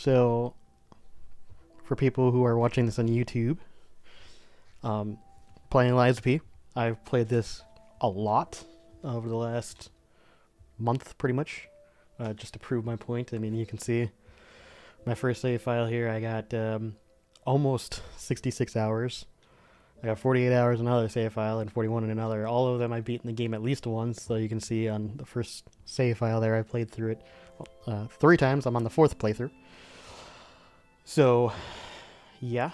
So, for people who are watching this on YouTube, playing Lies P, I've played this a lot over the last month, pretty much, just to prove my point. I mean, you can see my first save file here. I got almost 66 hours. I got 48 hours in another save file and 41 in another. All of them I've beaten the game at least once, so you can see on the first save file there I played through it 3 times. I'm on the 4th playthrough. So, yeah.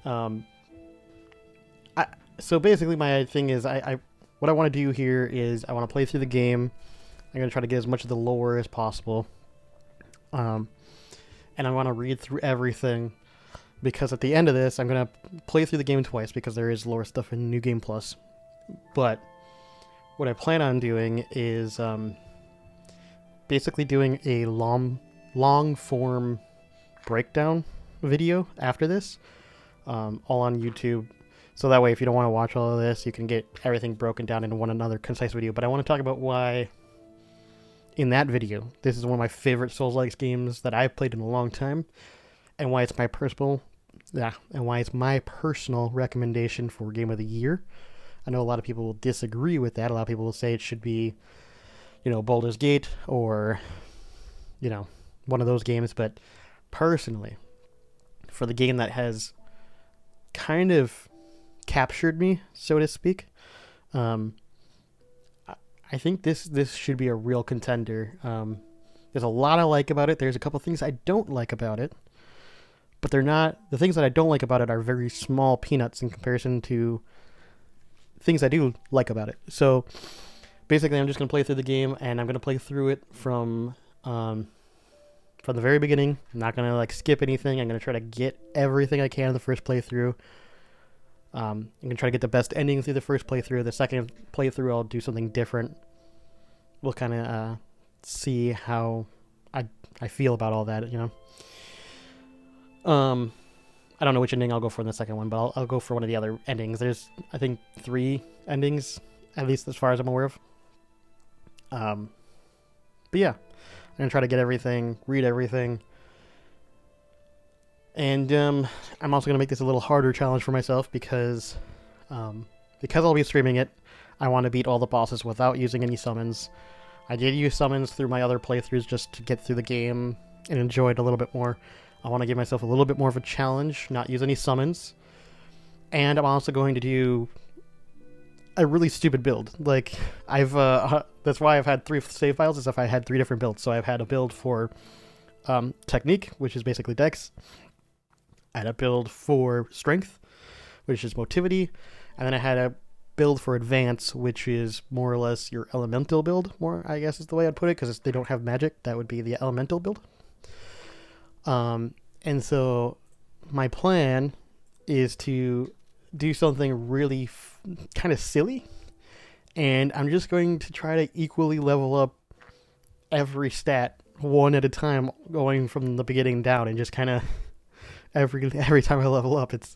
So basically my thing is, what I want to do here is I want to play through the game. I'm going to try to get as much of the lore as possible. And I want to read through everything, because at the end of this, I'm going to play through the game twice, because there is lore stuff in New Game Plus. But what I plan on doing is basically doing a long-form breakdown video after this, all on YouTube. So that way, if you don't want to watch all of this, you can get everything broken down into one another concise video. But I want to talk about why, in that video, this is one of my favorite Souls-like games that I've played in a long time, and why it's my personal recommendation for Game of the Year. I know a lot of people will disagree with that. A lot of people will say it should be, Baldur's Gate or, one of those games. But personally, for the game that has kind of captured me, so to speak, I think this should be a real contender. There's a lot I like about it. There's a couple things I don't like about it, but they're not, the things that I don't like about it are very small peanuts in comparison to things I do like about it. So basically, I'm just going to play through the game, and I'm going to play through it from the very beginning. I'm not going to skip anything. I'm going to try to get everything I can in the first playthrough. I'm going to try to get the best ending through the first playthrough. The second playthrough, I'll do something different. We'll kind of see how I feel about all that, I don't know which ending I'll go for in the second one, but I'll go for one of the other endings. There's, I think, 3 endings, at least as far as I'm aware of. But yeah, I'm going to try to get everything, read everything. And I'm also going to make this a little harder challenge for myself, because I'll be streaming it. I want to beat all the bosses without using any summons. I did use summons through my other playthroughs just to get through the game and enjoy it a little bit more. I want to give myself a little bit more of a challenge, not use any summons. And I'm also going to do a really stupid build. That's why I've had 3 save files, is if I had 3 different builds. So I've had a build for Technique, which is basically Dex. I had a build for Strength, which is Motivity, and then I had a build for Advance, which is more or less your Elemental build, I guess is the way I'd put it, because they don't have magic. That would be the Elemental build. And so my plan is to do something really kind of silly, and I'm just going to try to equally level up every stat one at a time, going from the beginning down, and just kind of every time I level up, it's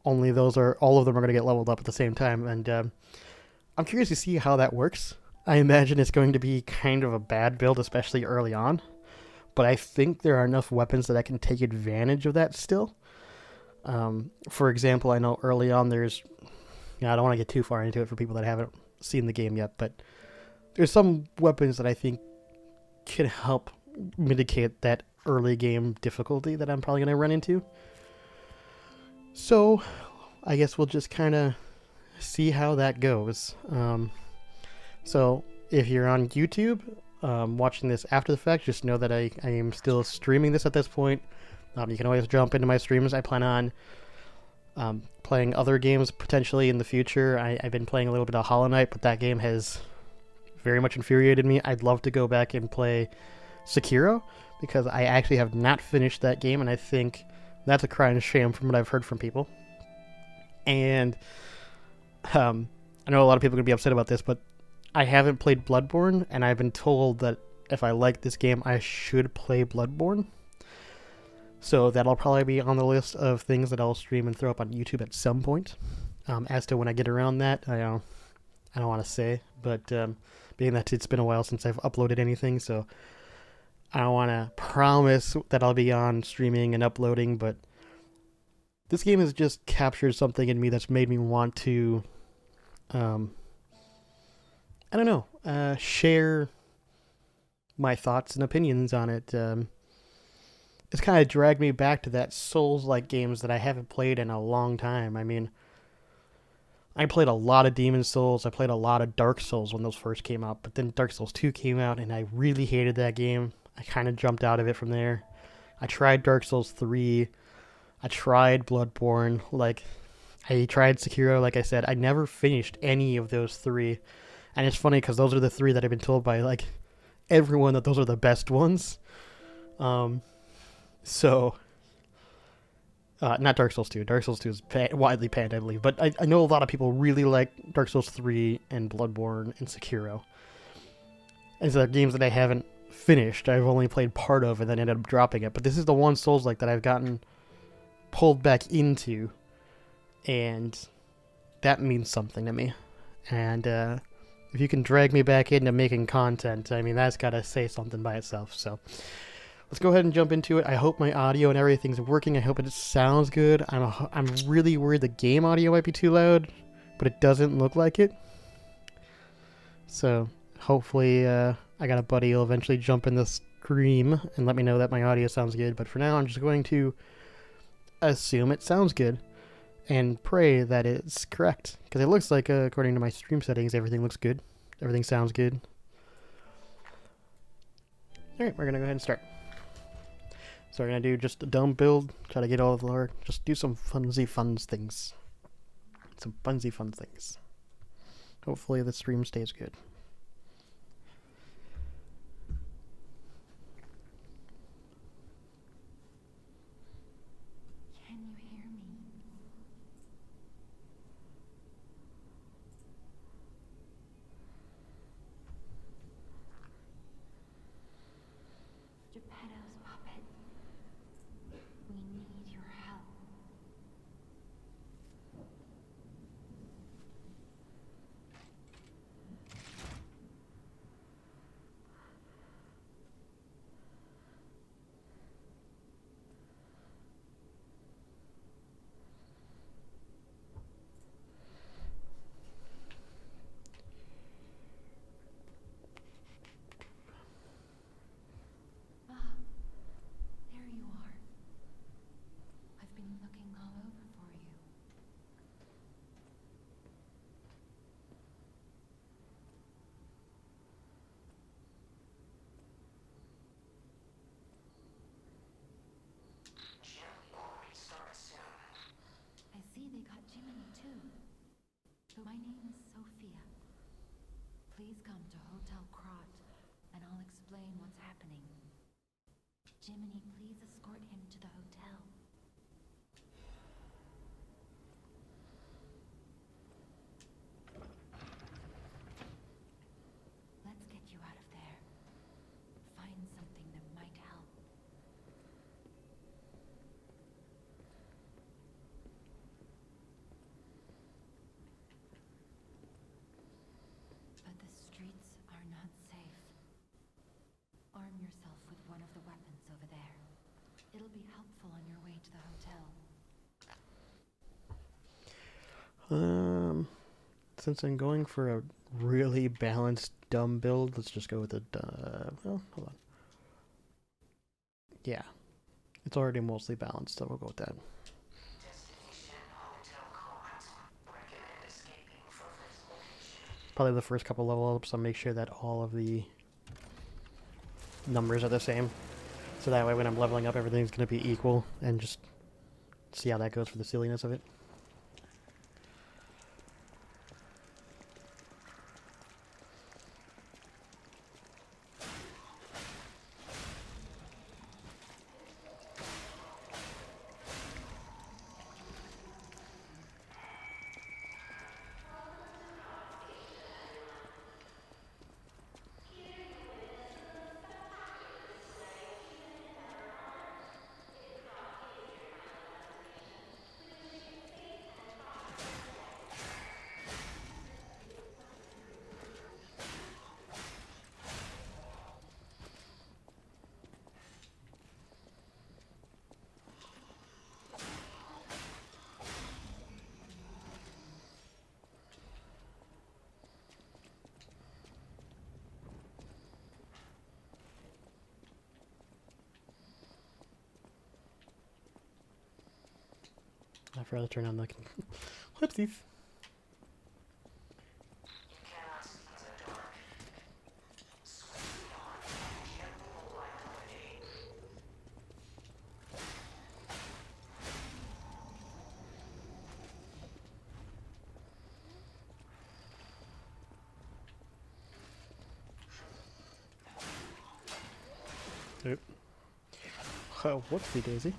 only all of them are going to get leveled up at the same time. And I'm curious to see how that works. I imagine it's going to be kind of a bad build, especially early on, but I think there are enough weapons that I can take advantage of that still. For example, I know early on I don't want to get too far into it for people that haven't seen the game yet, but there's some weapons that I think can help mitigate that early game difficulty that I'm probably going to run into. So I guess we'll just kind of see how that goes. So if you're on YouTube watching this after the fact, just know that I am still streaming this at this point. You can always jump into my streams. I plan on playing other games potentially in the future. I've been playing a little bit of Hollow Knight, but that game has very much infuriated me. I'd love to go back and play Sekiro, because I actually have not finished that game, and I think that's a crying shame from what I've heard from people. And I know a lot of people are going to be upset about this, but I haven't played Bloodborne, and I've been told that if I like this game, I should play Bloodborne. So that'll probably be on the list of things that I'll stream and throw up on YouTube at some point. As to when I get around that, I don't want to say, but being that it's been a while since I've uploaded anything, so I don't want to promise that I'll be on streaming and uploading, but this game has just captured something in me that's made me want to, I don't know, share my thoughts and opinions on it. It's kind of dragged me back to that Souls-like games that I haven't played in a long time. I mean, I played a lot of Demon Souls. I played a lot of Dark Souls when those first came out, but then Dark Souls 2 came out, and I really hated that game. I kind of jumped out of it from there. I tried Dark Souls 3. I tried Bloodborne. I tried Sekiro, like I said. I never finished any of those three. And it's funny because those are the three that I've been told by, everyone that those are the best ones. Not Dark Souls 2. Dark Souls 2 is widely panned, I believe. But I know a lot of people really like Dark Souls 3 and Bloodborne and Sekiro. And so they're games that I haven't finished. I've only played part of and then ended up dropping it. But this is the one Souls-like that I've gotten pulled back into. And that means something to me. And if you can drag me back into making content, I mean, that's got to say something by itself. So let's go ahead and jump into it. I hope my audio and everything's working. I hope it sounds good. I'm really worried the game audio might be too loud, but it doesn't look like it. So hopefully I got a buddy who'll eventually jump in the stream and let me know that my audio sounds good. But for now, I'm just going to assume it sounds good and pray that it's correct. Because it looks like, according to my stream settings, everything looks good. Everything sounds good. Alright, we're going to go ahead and start. So we're going to do just a dumb build, try to get all of the lore, just do some funsy fun things. Some funsy fun things. Hopefully the stream stays good. Can you hear me? Geppetto's puppet. We need your help. Ah, there you are. I've been looking all over for you. I see they got Jiminy too. My name is Sophia. Please come to Hotel Krot, and I'll explain what's happening. Jiminy, please escort him to the hotel. Let's get you out of there. Find something that might help. But the streets are not safe. Arm yourself with one of the weapons over there. It'll be helpful on your way to the hotel. Since I'm going for a really balanced dumb build, let's just go with a, well, hold on. Yeah, it's already mostly balanced, so we'll go with that. Probably the first couple level ups, I'll make sure that all of the numbers are the same. So that way when I'm leveling up, everything's going to be equal, and just see how that goes for the silliness of it. I forgot to turn on the... Whoopsies. Oop. Oh, whoopsie daisy.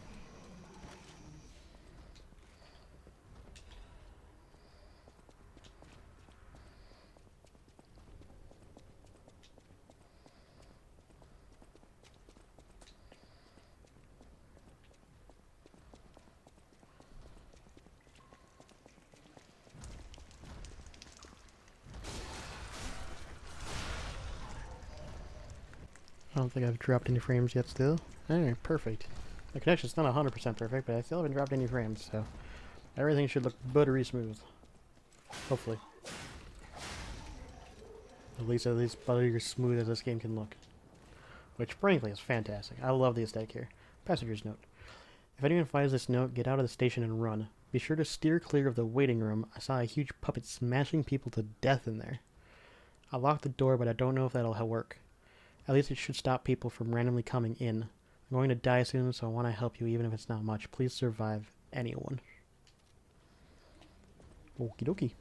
I don't think I've dropped any frames yet still. Alright, perfect. The connection's not 100% perfect, but I still haven't dropped any frames, so everything should look buttery smooth. Hopefully. At least buttery smooth as this game can look. Which, frankly, is fantastic. I love the aesthetic here. Passenger's note. If anyone finds this note, get out of the station and run. Be sure to steer clear of the waiting room. I saw a huge puppet smashing people to death in there. I locked the door, but I don't know if that'll work. At least it should stop people from randomly coming in. I'm going to die soon, so I want to help you even if it's not much. Please survive. Anyone. Okie dokie.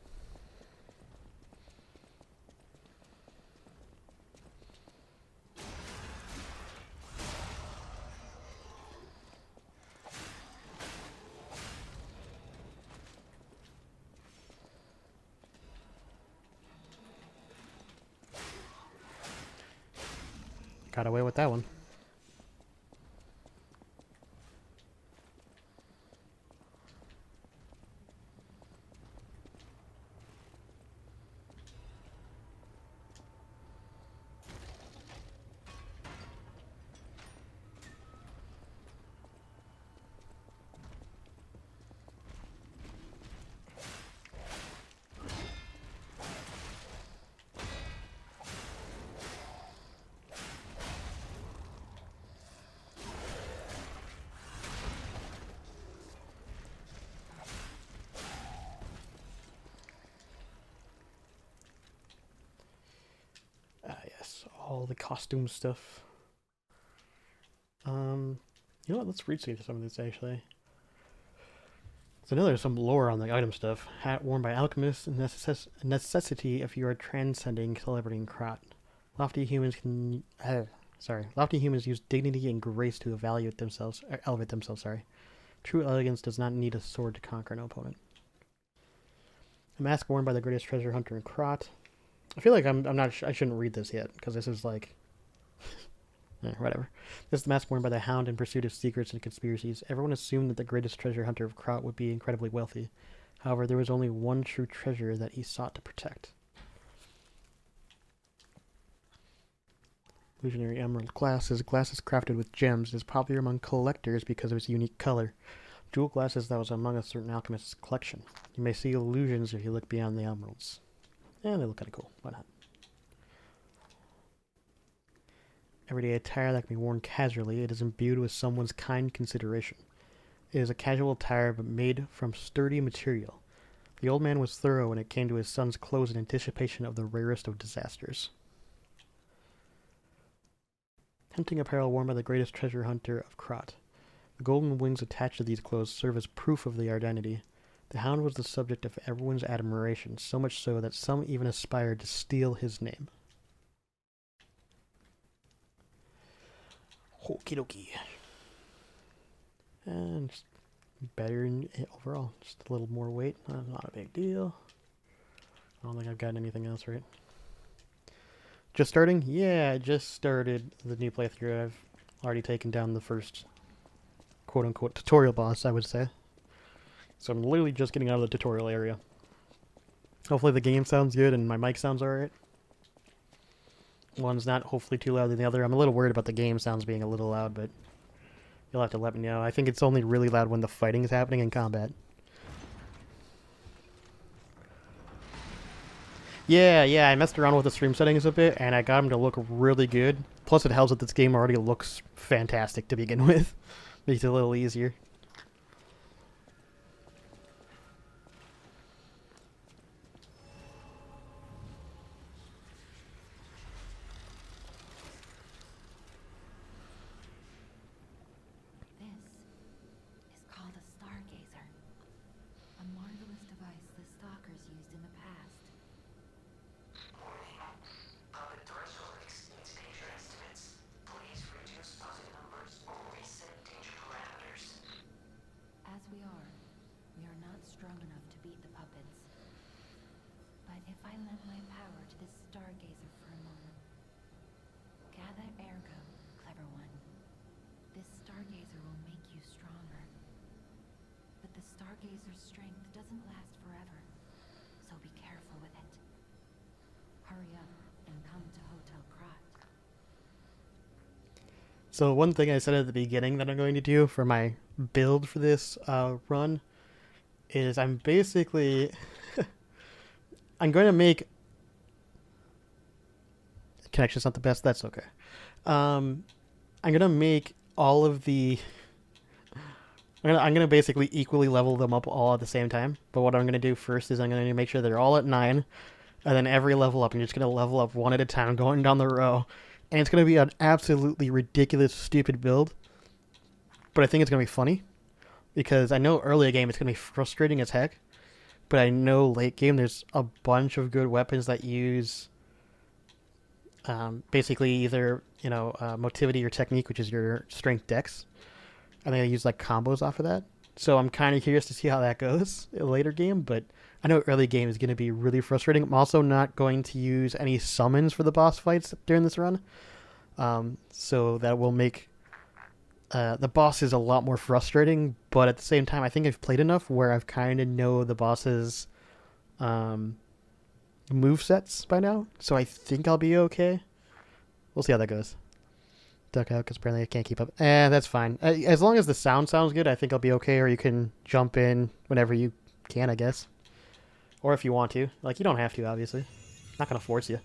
Got away with that one. All the costume stuff. You know what? Let's read through some of this actually. So now there's some lore on the item stuff. Hat worn by alchemists, a necessity if you are transcending celebrity and crot. Lofty humans use dignity and grace to elevate themselves. True elegance does not need a sword to conquer an opponent. A mask worn by the greatest treasure hunter in crot. I feel like I shouldn't read this yet, because this is like... whatever. This is the mask worn by the Hound in pursuit of secrets and conspiracies. Everyone assumed that the greatest treasure hunter of Kraut would be incredibly wealthy. However, there was only one true treasure that he sought to protect. Illusionary Emerald Glasses. Glasses crafted with gems is popular among collectors because of its unique color. Jewel glasses that was among a certain alchemist's collection. You may see illusions if you look beyond the emeralds. And they look kind of cool. Why not? Everyday attire that can be worn casually. It is imbued with someone's kind consideration. It is a casual attire but made from sturdy material. The old man was thorough when it came to his son's clothes in anticipation of the rarest of disasters. Hunting apparel worn by the greatest treasure hunter of Krot. The golden wings attached to these clothes serve as proof of their identity. The Hound was the subject of everyone's admiration, so much so that some even aspired to steal his name. Okie dokie. And just better overall. Just a little more weight. Not a big deal. I don't think I've got anything else, right? Just starting? Yeah, I just started the new playthrough. I've already taken down the first quote-unquote tutorial boss, I would say. So I'm literally just getting out of the tutorial area. Hopefully the game sounds good and my mic sounds alright. One's not hopefully too loud than the other. I'm a little worried about the game sounds being a little loud, but you'll have to let me know. I think it's only really loud when the fighting is happening in combat. Yeah, I messed around with the stream settings a bit, and I got them to look really good. Plus it helps that this game already looks fantastic to begin with. Makes it a little easier. The Stargazer's strength doesn't last forever, so be careful with it. Hurry up and come to Hotel Krat. So one thing I said at the beginning that I'm going to do for my build for this run is I'm basically I'm going to make connection's not the best. That's okay. I'm gonna make all of the. I'm gonna basically equally level them up all at the same time. But what I'm gonna do first is I'm gonna make sure they're all at 9, and then every level up, I'm just gonna level up one at a time, going down the row, and it's gonna be an absolutely ridiculous, stupid build. But I think it's gonna be funny because I know early game it's gonna be frustrating as heck, but I know late game there's a bunch of good weapons that use. Basically, either motivity or technique, which is your strength dex. I think I use like combos off of that. So I'm kind of curious to see how that goes in a later game. But I know early game is going to be really frustrating. I'm also not going to use any summons for the boss fights during this run. So that will make the bosses a lot more frustrating. But at the same time, I think I've played enough where I've kind of know the bosses. Move sets by now, so I think I'll be okay. We'll see how that goes. Duck out because apparently I can't keep up. That's fine. As long as the sound sounds good, I think I'll be okay. Or you can jump in whenever you can, I guess. Or if you want to. Like, you don't have to, obviously. Not gonna force you.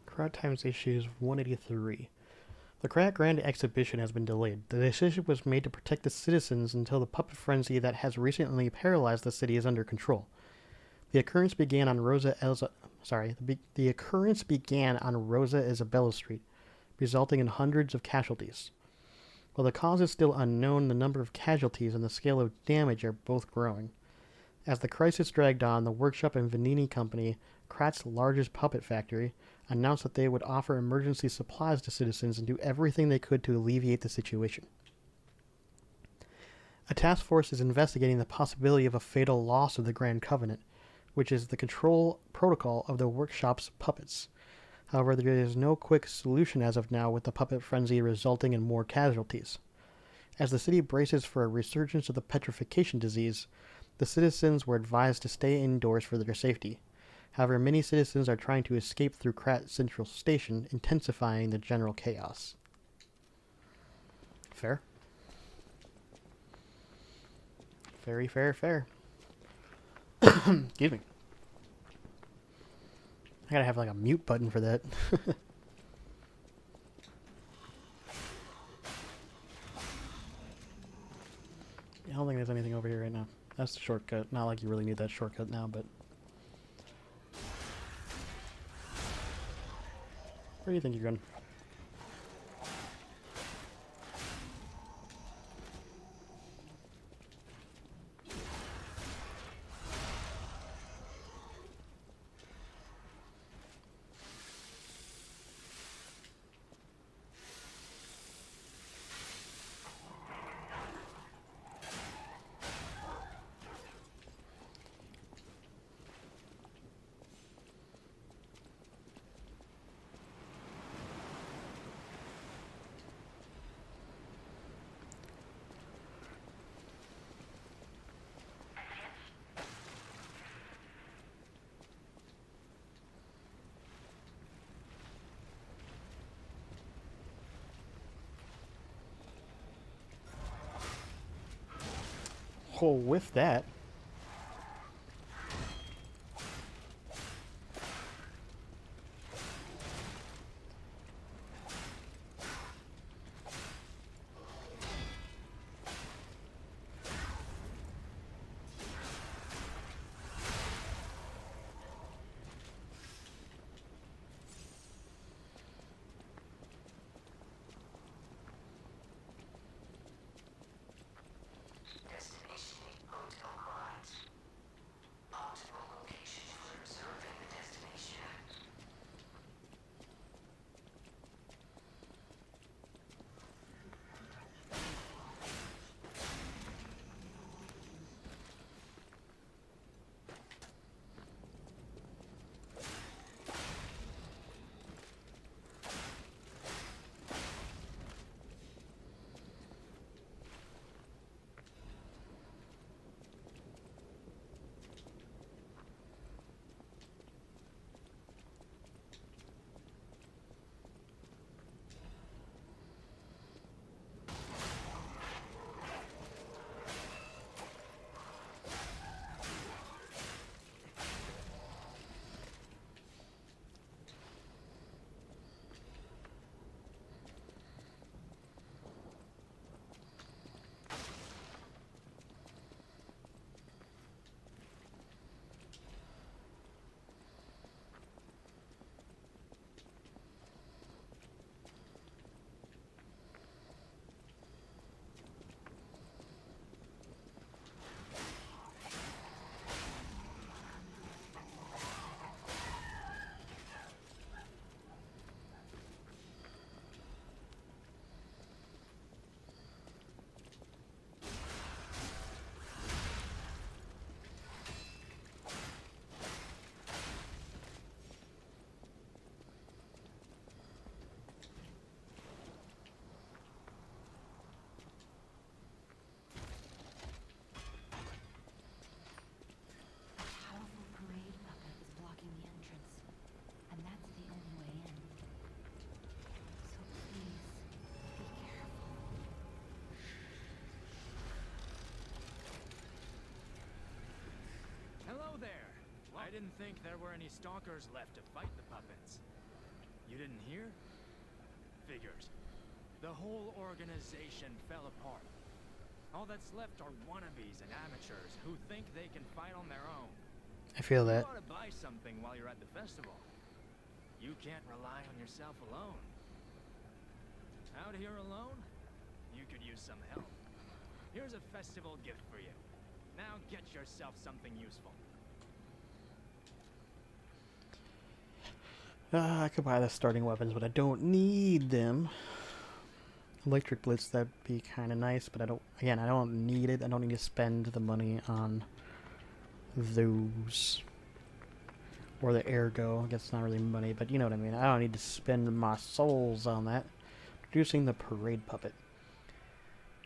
Crowd times issues 183. The Krat Grand exhibition has been delayed. The decision was made to protect the citizens until the puppet frenzy that has recently paralyzed the city is under control. The occurrence began on Rosa Isabella Street, resulting in hundreds of casualties. While the cause is still unknown, the number of casualties and the scale of damage are both growing. As the crisis dragged on, the workshop and Vanini Company, Krat's largest puppet factory, announced that they would offer emergency supplies to citizens and do everything they could to alleviate the situation. A task force is investigating the possibility of a fatal loss of the Grand Covenant, which is the control protocol of the workshop's puppets. However, there is no quick solution as of now, with the puppet frenzy resulting in more casualties. As the city braces for a resurgence of the petrification disease, the citizens were advised to stay indoors for their safety. However, many citizens are trying to escape through Krat Central Station, intensifying the general chaos. Fair. Very fair. Excuse me. I gotta have like a mute button for that. I don't think there's anything over here right now. That's the shortcut. Not like you really need that shortcut now, but... Where do you think you're going? Oh, with that. Powerful parade puppet is blocking the entrance, and that's the only way in. So please, be careful. Hello there! I didn't think there were any stalkers left to fight the puppets. You didn't hear? Figures. The whole organization fell apart. All that's left are wannabes and amateurs who think they can fight on their own. I feel that. You ought to buy something while you're at the festival. You can't rely on yourself alone. Out here alone? You could use some help. Here's a festival gift for you. Now get yourself something useful. I could buy the starting weapons, but I don't need them. Electric Blitz, that'd be kind of nice, but I don't need it. I don't need to spend the money on those. Or the Ergo. I guess it's not really money, but you know what I mean. I don't need to spend my souls on that. Introducing the Parade Puppet.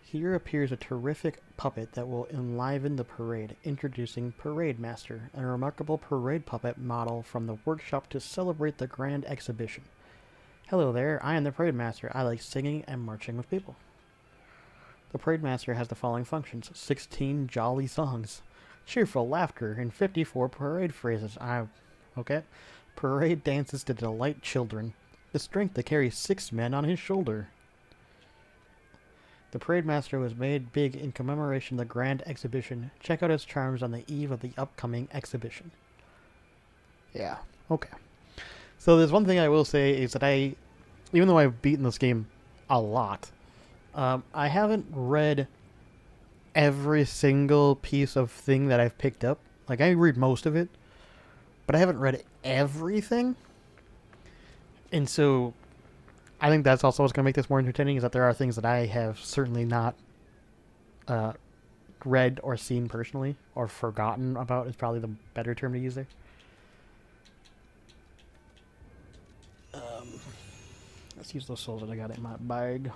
Here appears a terrific puppet that will enliven the parade. Introducing Parade Master, a remarkable parade puppet model from the workshop to celebrate the grand exhibition. Hello there, I am the Parade Master. I like singing and marching with people. The Parade Master has the following functions: 16 jolly songs, cheerful laughter, and 54 parade phrases. Okay. Parade dances to delight children. The strength to carry 6 men on his shoulder. The Parade Master was made big in commemoration of the grand exhibition. Check out his charms on the eve of the upcoming exhibition. Yeah, okay. So there's one thing I will say is that even though I've beaten this game a lot, I haven't read every single piece of thing that I've picked up. Like, I read most of it, but I haven't read everything. And so I think that's also what's going to make this more entertaining, is that there are things that I have certainly not read or seen personally, or forgotten about is probably the better term to use there. Let's use those souls that I got in my bag.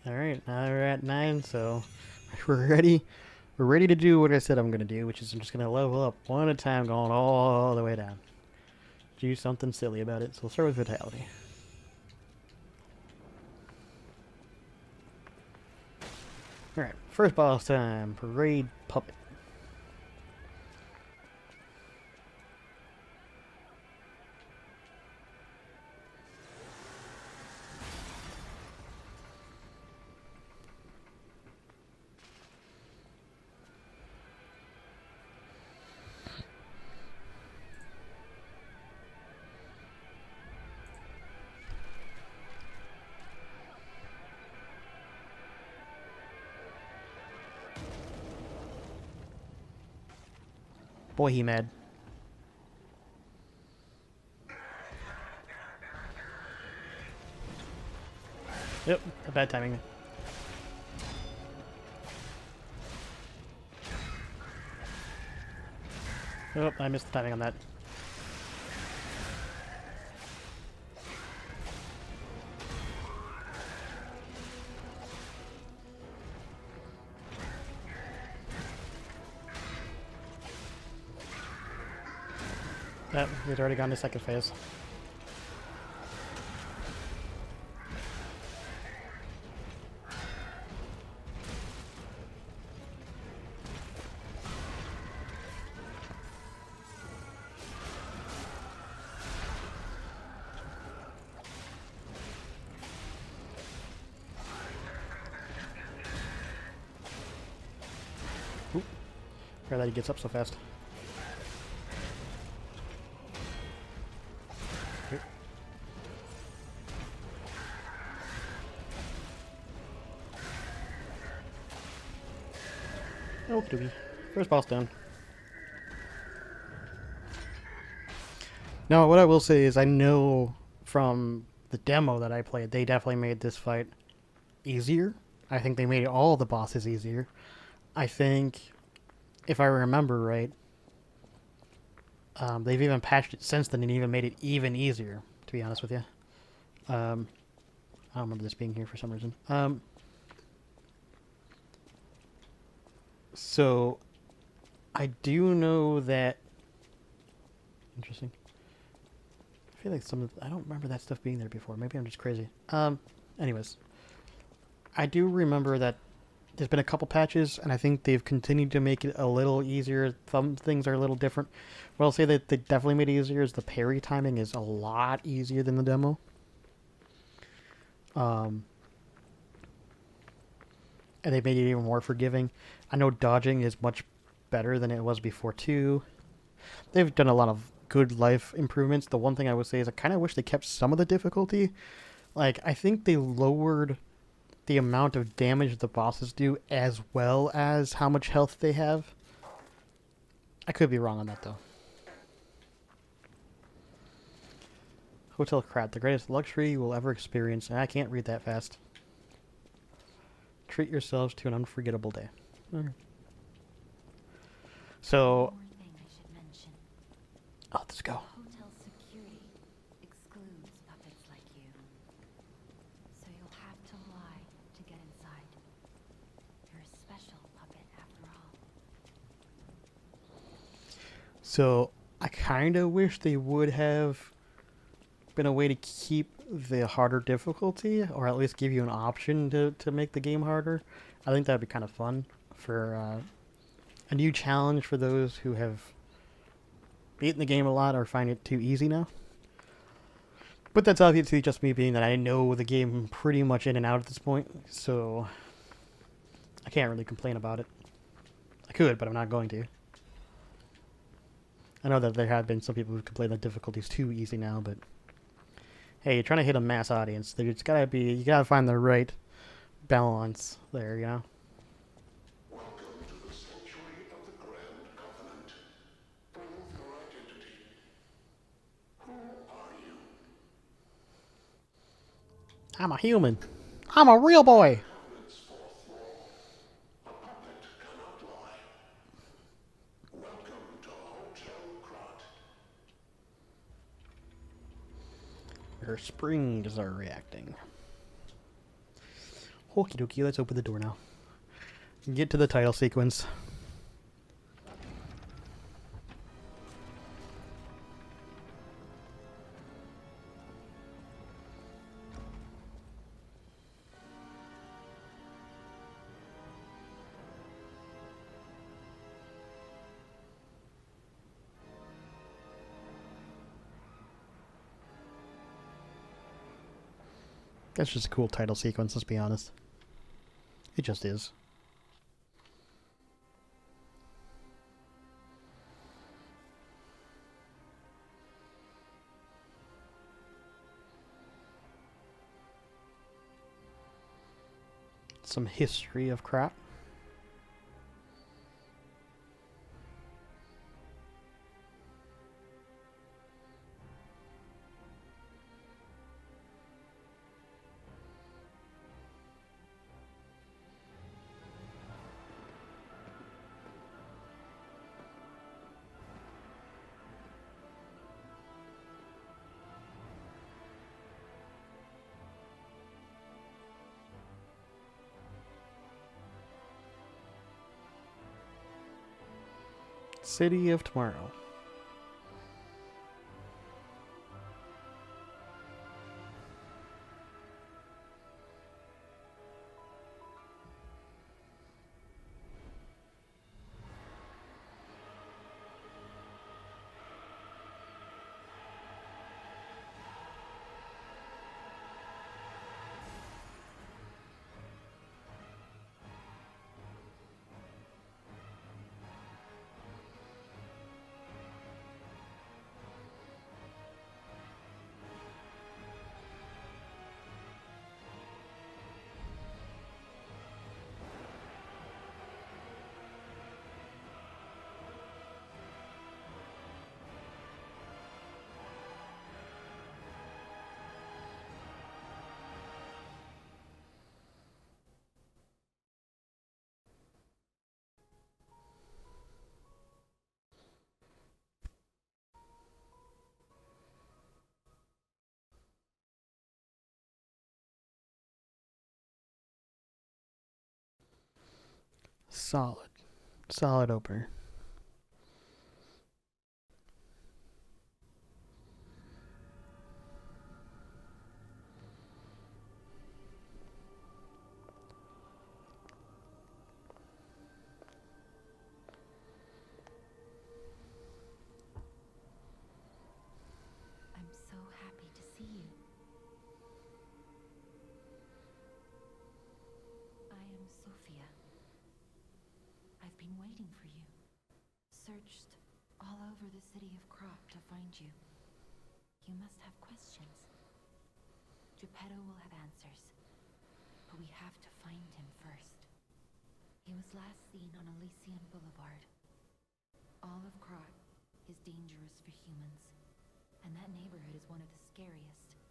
Alright, now we're at 9, so we're ready. We're ready to do what I said I'm going to do, which is I'm just going to level up one at a time, going all the way down. do something silly about it. So we'll start with Vitality. Alright, first boss time. Parade Puppet. Boy, he mad. Yep, bad timing. Oh, I missed the timing on that. Yep, he's already gone to second phase. Oop. Rare that he gets up so fast. Okie dokie. First boss down. Now, what I will say is I know from the demo that I played, they definitely made this fight easier. I think they made all the bosses easier. I think, if I remember right, they've even patched it since then and even made it even easier, to be honest with you. I don't remember this being here for some reason. So, I do know that... Interesting. I feel like I don't remember that stuff being there before. Maybe I'm just crazy. Anyways. I do remember that there's been a couple patches, and I think they've continued to make it a little easier. Some things are a little different. What I'll say that they definitely made it easier is the parry timing is a lot easier than the demo. And they made it even more forgiving. I know dodging is much better than it was before too. They've done a lot of good life improvements. The one thing I would say is I kind of wish they kept some of the difficulty. Like, I think they lowered the amount of damage the bosses do as well as how much health they have. I could be wrong on that though. Hotel Krat, the greatest luxury you will ever experience. And I can't read that fast. Treat yourselves to an unforgettable day. Okay. So, One more thing I should mention. oh, let's go. Hotel security excludes puppets like you. So you'll have to lie to get inside. You're a special puppet after all. So, I kind of wish they would have been a way to keep the harder difficulty, or at least give you an option to make the game harder. I think that'd be kind of fun for a new challenge for those who have beaten the game a lot or find it too easy now. But that's obviously just me being that I know the game pretty much in and out at this point, so I can't really complain about it. I could, but I'm not going to. I know that there have been some people who've complained that difficulty is too easy now, but hey, you're trying to hit a mass audience. There's gotta be, you gotta find the right balance there, you know? Welcome to the sanctuary of the Grand Covenant. Prove your identity. Who are you? I'm a human. I'm a real boy. Covenant's fourth law. A puppet cannot lie. Welcome to Hotel Krat. Her springs are reacting. Okie dokie, let's open the door now. Get to the title sequence. That's just a cool title sequence, let's be honest. It just is. Some history of crap. City of Tomorrow. Solid. Solid opener. I'm so happy to see you. I am Sophia. I've been waiting for you. Searched all over the city of Krop to find you. You must have questions. Geppetto will have answers. But we have to find him first. He was last seen on Elysian Boulevard. All of Krop is dangerous for humans, and that neighborhood is one of the scariest.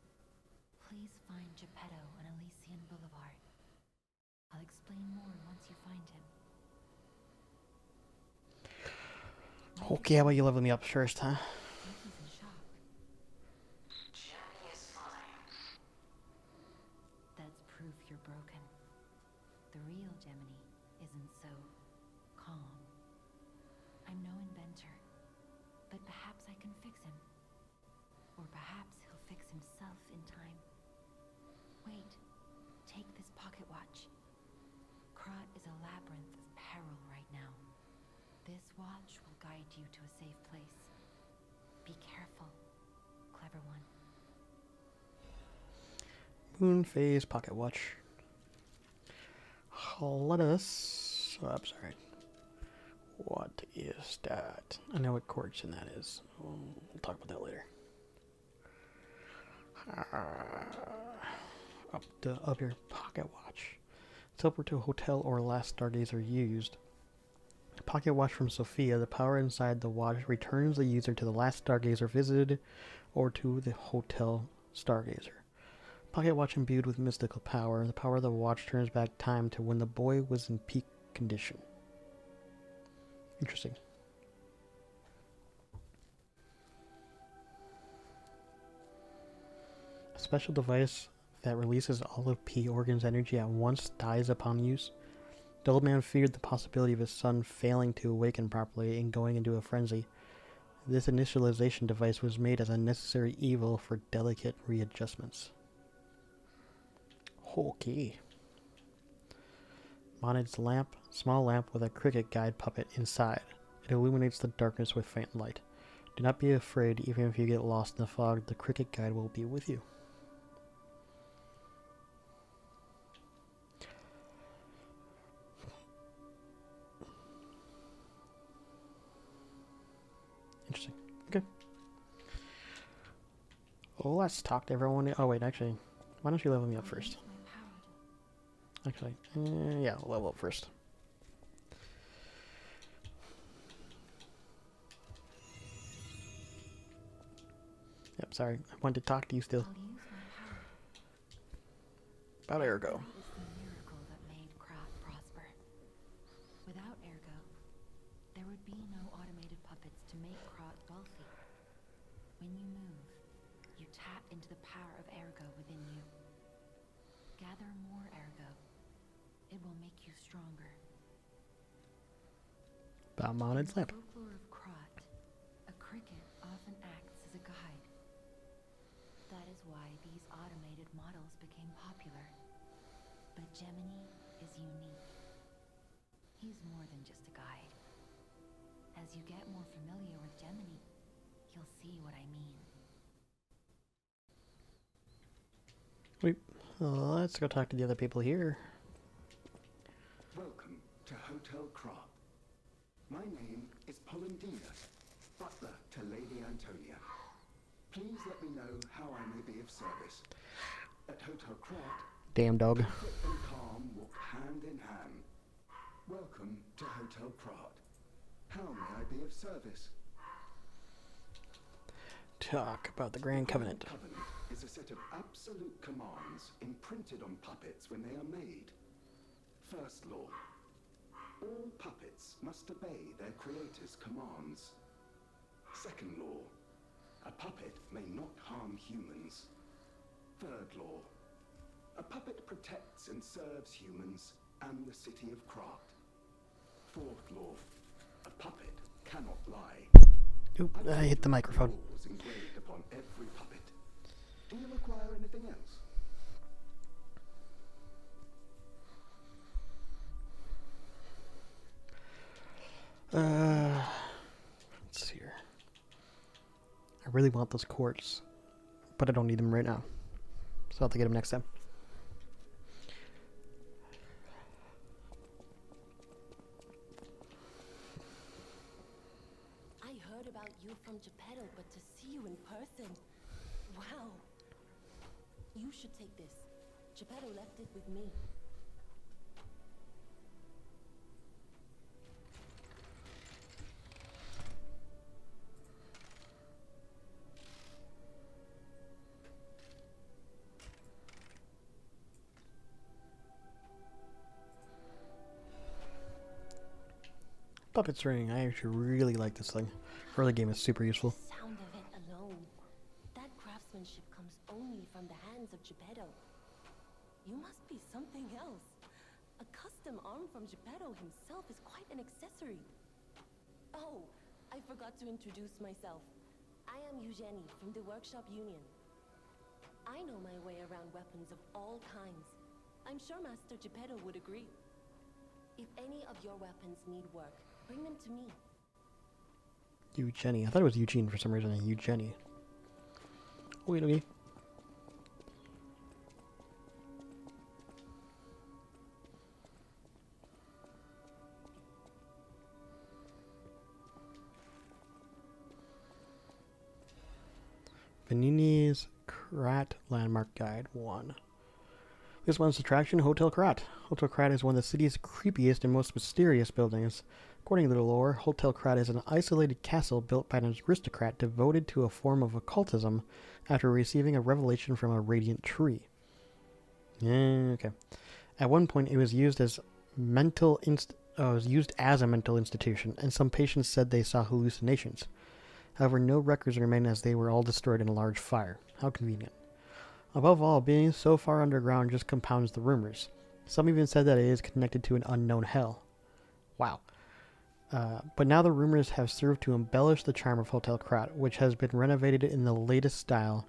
Please find Geppetto on Elysian Boulevard. I'll explain more once you find him. Okay, how about you level me up first, huh? He's in shock. Jenny is fine. That's proof you're broken. The real Gemini isn't so calm. I'm no inventor, but perhaps I can fix him. Or perhaps he'll fix himself in time. Wait, take this pocket watch. Krot is a labyrinth of peril right now. This watch will guide you to a safe place. Be careful, clever one. Moon phase pocket watch. Let us. Oh, I'm sorry. What is that? I know what coordination that is. We'll talk about that later. Up here, pocket watch. Teleport to a hotel or last stargazer used. Pocket watch from Sophia. The power inside the watch returns the user to the last stargazer visited or to the hotel stargazer. Pocket watch imbued with mystical power. The power of the watch turns back time to when the boy was in peak condition. Interesting. A special device that releases all of P organ's energy at once dies upon use. The old man feared the possibility of his son failing to awaken properly and going into a frenzy. This initialization device was made as a necessary evil for delicate readjustments. Okay. Monet's lamp, small lamp with a cricket guide puppet inside. It illuminates the darkness with faint light. Do not be afraid, even if you get lost in the fog, the cricket guide will be with you. Interesting. Okay. Well, let's talk to everyone. Oh, wait, actually, why don't you level me up first? Actually, yeah, I'll level up first. Yep, sorry. I wanted to talk to you still. About Ergo. It's the miracle that made Krat prosper. Without Ergo, there would be no automated puppets to make Krat wealthy. When you move, you tap into the power of Ergo within you. Gather more Ergo. It will make you stronger. About mounted lamp. In the folklore of Krat, a cricket often acts as a guide. That is why these automated models became popular. But Gemini is unique. He's more than just a guide. As you get more familiar with Gemini, you'll see what I mean. Wait, let's go talk to the other people here. Welcome to Hotel Krat. My name is Polendina, butler to Lady Antonia. Please let me know how I may be of service. At Hotel Krat, Damn dog. comfort and calm walk hand in hand. Welcome to Hotel Krat. How may I be of service? Talk about the Grand Covenant. Covenant is a set of absolute commands imprinted on puppets when they are made. First law. All puppets must obey their creator's commands. Second law. A puppet may not harm humans. Third law. A puppet protects and serves humans and the city of Krat. Fourth law. A puppet cannot lie. Oop, I hit the microphone. Laws engraved upon every puppet. Do you require anything else? Let's see here. I really want those quartz, but I don't need them right now. So I'll have to get them next time. I heard about you from Geppetto, but to see you in person, wow. You should take this. Geppetto left it with me. Puppet string. I actually really like this thing. Early game is super useful. The sound of it alone. That craftsmanship comes only from the hands of Geppetto. You must be something else. A custom arm from Geppetto himself is quite an accessory. Oh, I forgot to introduce myself. I am Eugenie from the Workshop Union. I know my way around weapons of all kinds. I'm sure Master Geppetto would agree. If any of your weapons need work, bring them to me. Eugenie. I thought it was Eugene for some reason. Eugenie. Wait, okay. Vanini's Krat Landmark Guide 1. This month's attraction, Hotel Krat. Hotel Krat is one of the city's creepiest and most mysterious buildings. According to the lore, Hotel Krat is an isolated castle built by an aristocrat devoted to a form of occultism after receiving a revelation from a radiant tree. Okay. At one point, it was used as a mental institution, and some patients said they saw hallucinations. However, no records remain as they were all destroyed in a large fire. How convenient. Above all, being so far underground just compounds the rumors. Some even said that it is connected to an unknown hell. Wow. But now the rumors have served to embellish the charm of Hotel Krat, which has been renovated in the latest style.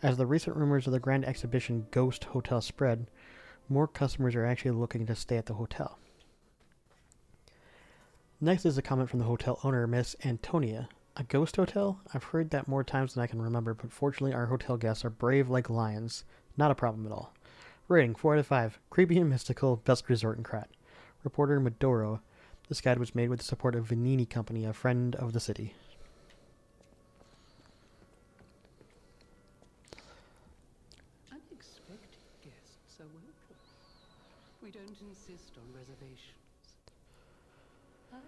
As the recent rumors of the grand exhibition Ghost Hotel spread, more customers are actually looking to stay at the hotel. Next is a comment from the hotel owner, Miss Antonia. A ghost hotel? I've heard that more times than I can remember, but fortunately our hotel guests are brave like lions. Not a problem at all. Rating 4 out of 5. Creepy and mystical, best resort in Krat. Reporter Medoro. This guide was made with the support of Vanini Company, a friend of the city. are welcome. We don't insist on reservations. I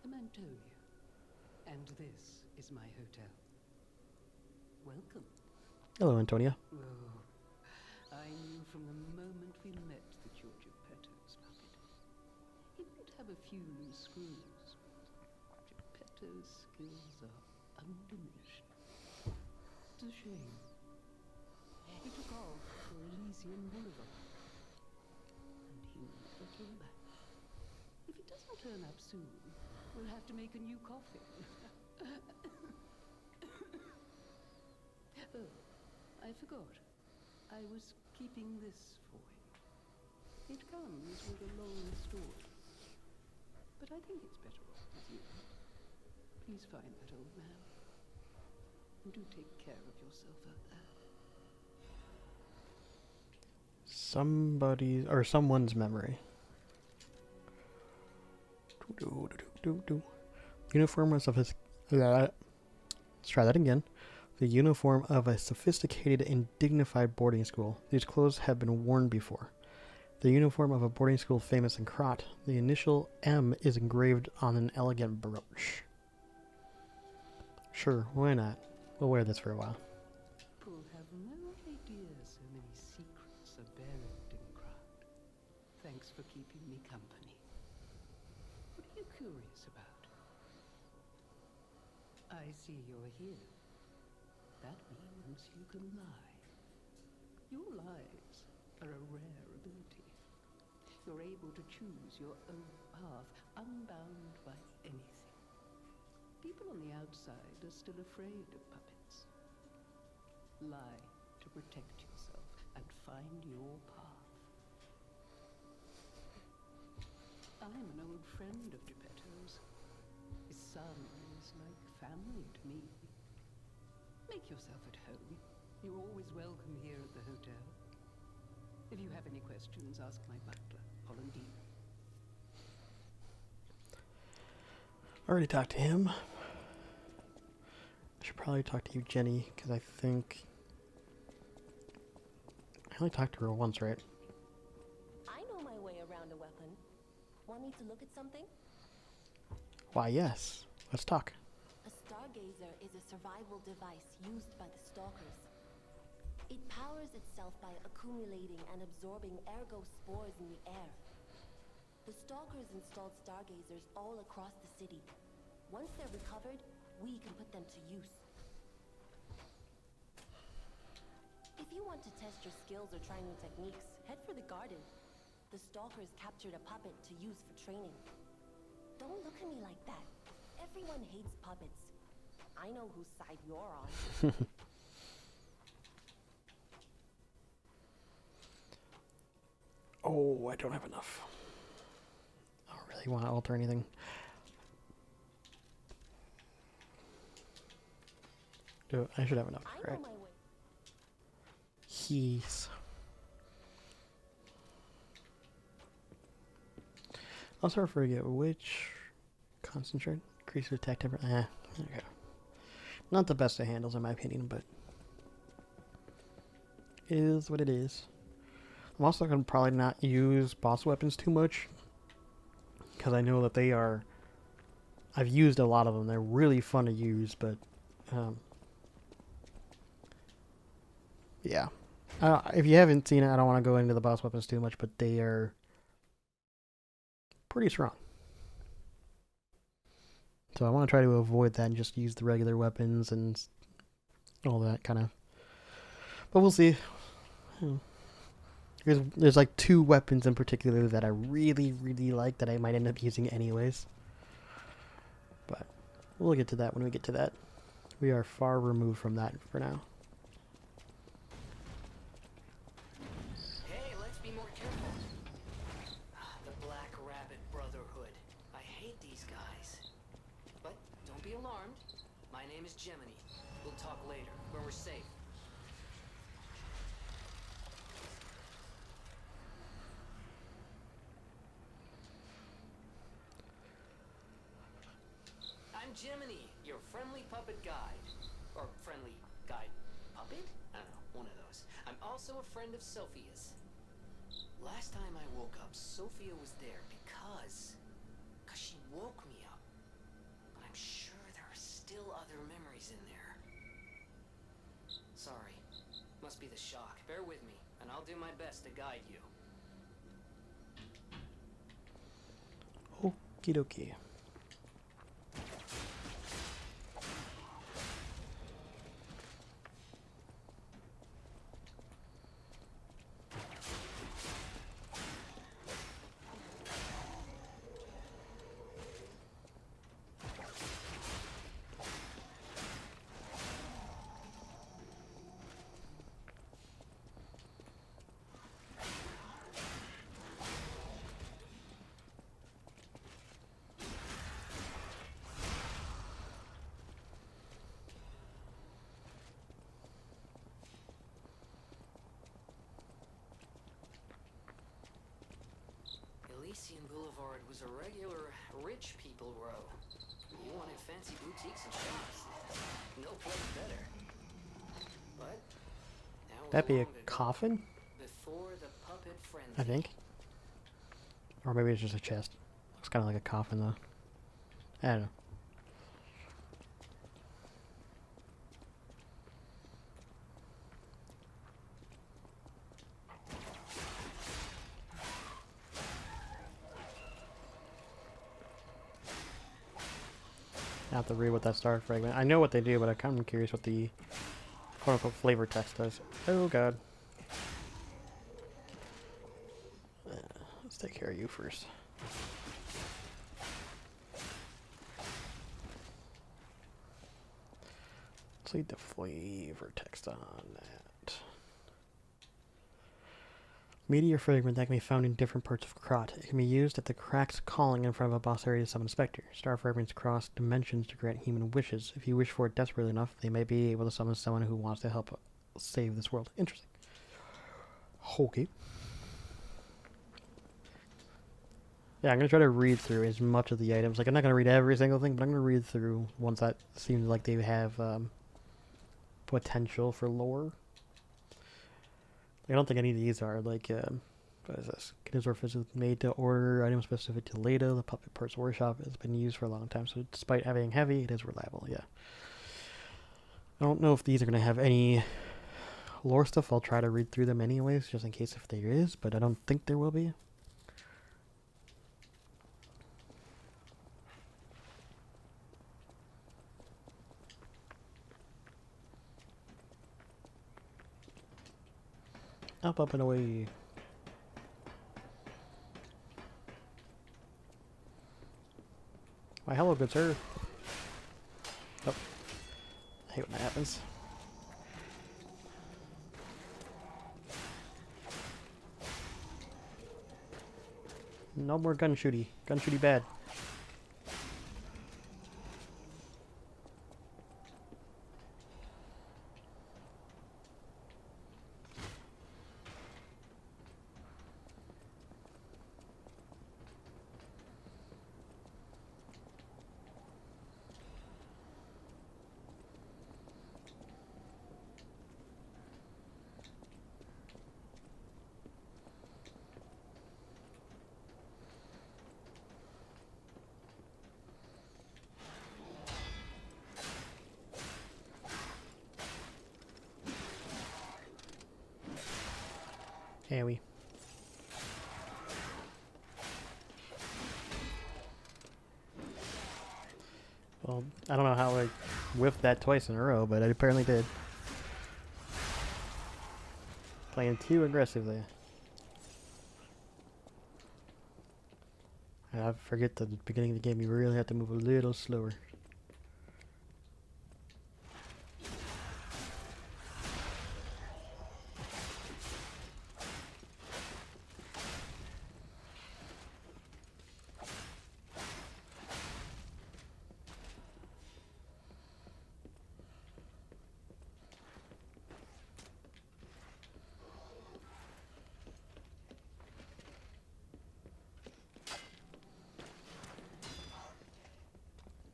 am Antonia, and this is my hotel. Welcome. Hello, Antonia. Oh, I knew from the moment we met that you're Geppetto's puppet. He might have a few loose screws, but Geppetto's skills are undiminished. It's a shame. He took off for Elysian Boulevard, and he never came back. If he doesn't turn up soon, we'll have to make a new coffin. Oh, I forgot. I was keeping this for him. It comes with a long story, but I think it's better off with you. Please find that old man, and do take care of yourself out there. Somebody's or someone's memory. Uniform of his. Let's try that again. The uniform of a sophisticated and dignified boarding school. These clothes have been worn before. The uniform of a boarding school famous in Krat. The initial M is engraved on an elegant brooch. Sure, why not? We'll wear this for a while. People have no idea so many secrets are buried in Krat. Thanks for keeping me company. What are you curious about? I see you're here. That means you can lie. Your lies are a rare ability. You're able to choose your own path, unbound by anything. People on the outside are still afraid of puppets. Lie to protect yourself and find your path. I'm an old friend of Geppetto's. His son is like family to me. Make yourself at home. You're always welcome here at the hotel. If you have any questions, ask my butler, Hollandine. I already talked to him. I should probably talk to you, Jenny, because I think I only talked to her once, right? I know my way around a weapon. Want me to look at something? Why, yes. Let's talk. A stargazer is a survival device used by the stalkers. It powers itself by accumulating and absorbing ergo spores in the air. The stalkers installed stargazers all across the city. Once they're recovered, we can put them to use. If you want to test your skills or try new techniques, head for the garden. The stalkers captured a puppet to use for training. Don't look at me like that. Everyone hates puppets. I know whose side you're on. Oh, I don't have enough. I don't really want to alter anything. I should have enough, I right? know my way. He's. Also, I forget which concentrate increases attack temper. Okay. Not the best of handles in my opinion, but it is what it is. I'm also gonna probably not use boss weapons too much because I know that they are. I've used a lot of them. They're really fun to use, but yeah. If you haven't seen it, I don't want to go into the boss weapons too much, but they are pretty strong. So I want to try to avoid that and just use the regular weapons and all that kind of. But we'll see. There's like two weapons in particular that I really, really like that I might end up using anyways. But we'll get to that when we get to that. We are far removed from that for now. Hey, let's be more careful. The Black Rabbit Brotherhood. I hate these guys. But don't be alarmed. My name is Gemini. We'll talk later, when we're safe. I'm Gemini, your friendly puppet guide. Or friendly guide puppet? I don't know, one of those. I'm also a friend of Sophia's. Last time I woke up, Sophia was there because she woke me up. But I'm sure there are still other memories in there. Sorry. Must be the shock. Bear with me, and I'll do my best to guide you. Okie dokie. Elysian Boulevard was a regular rich people row. You wanted fancy boutiques and shops. No place better. But that was That'd be a long ago, coffin, before the puppet frenzy. I think. Or maybe it's just a chest. Looks kind of like a coffin, though. I don't know. I have to read what that star fragment. I know what they do, but I'm kind of curious what the quote-unquote flavor text does. Oh god. Let's take care of you first. Let's read the flavor text on that. Meteor fragment that can be found in different parts of Krot. It can be used at the cracks calling in front of a boss area to summon a specter. Star fragments cross dimensions to grant human wishes. If you wish for it desperately enough, they may be able to summon someone who wants to help save this world. Interesting. Okay. Yeah, I'm going to try to read through as much of the items. Like, I'm not going to read every single thing, but I'm going to read through ones that seem like they have potential for lore. I don't think any of these are, like, what is this? Knizorf is made to order items specific to Leda. The puppet parts workshop has been used for a long time, so despite having heavy, it is reliable, yeah. I don't know if these are going to have any lore stuff. I'll try to read through them anyways, just in case if there is, but I don't think there will be. Up and away. Why, hello, good sir. Oh. I hate when that happens. No more gun shooty. Gun shooty bad. Howie. Well, I don't know how I whiffed that twice in a row, but I apparently did. Playing too aggressively. I forget that at the beginning of the game you really have to move a little slower.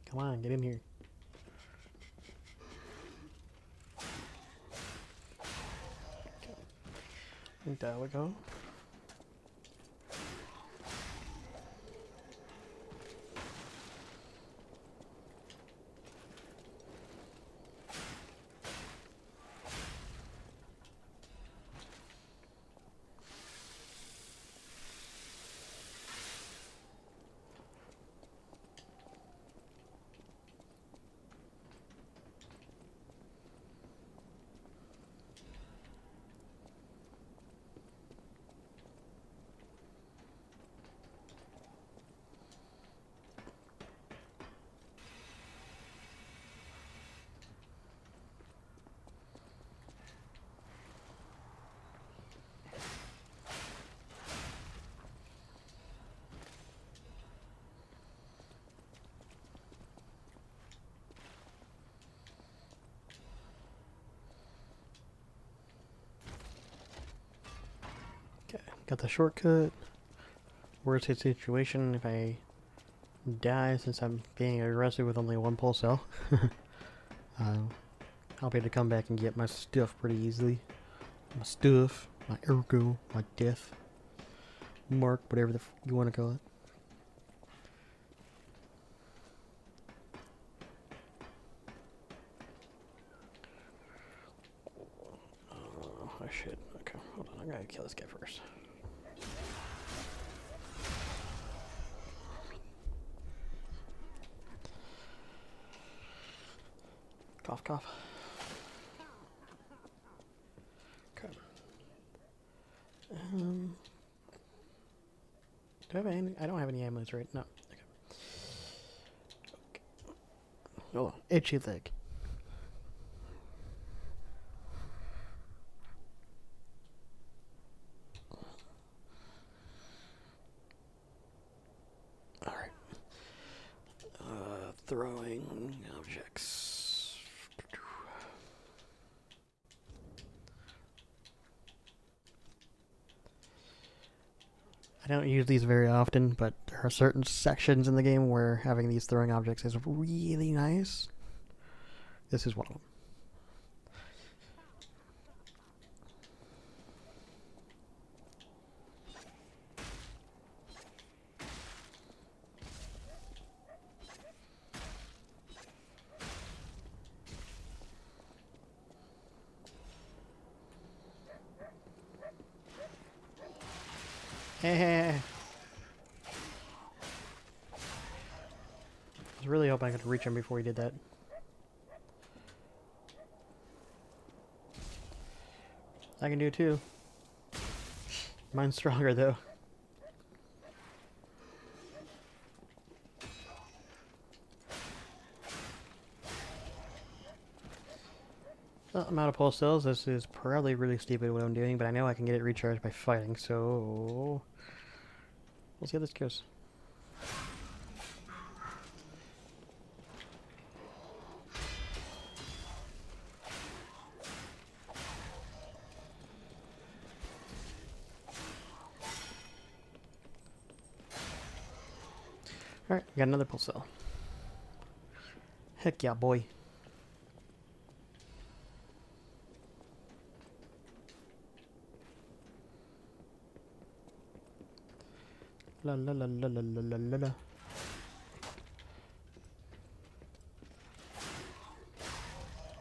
Come on, get in here. And there we go. Got the shortcut. Worst case situation if I die since I'm being aggressive with only one pulse cell. I'll be able to come back and get my stuff pretty easily. My stuff, my ergo, my death, mark, whatever the you want to call it. Oh shit. Okay, hold on. I gotta kill this guy first. Cough, cough. Okay. Do I have any? I don't have any amulets, right? No. Okay. Oh, itchy leg. All right. Throwing objects. I don't use these very often, but there are certain sections in the game where having these throwing objects is really nice. This is one of them. Hey. I was really hoping I could reach him before he did that. I can do it too. Mine's stronger though. Well, I'm out of pulse cells. This is probably really stupid what I'm doing, but I know I can get it recharged by fighting, so we'll see how this goes. Alright, we got another pulse cell. Heck yeah, boy. La la la la la la la la.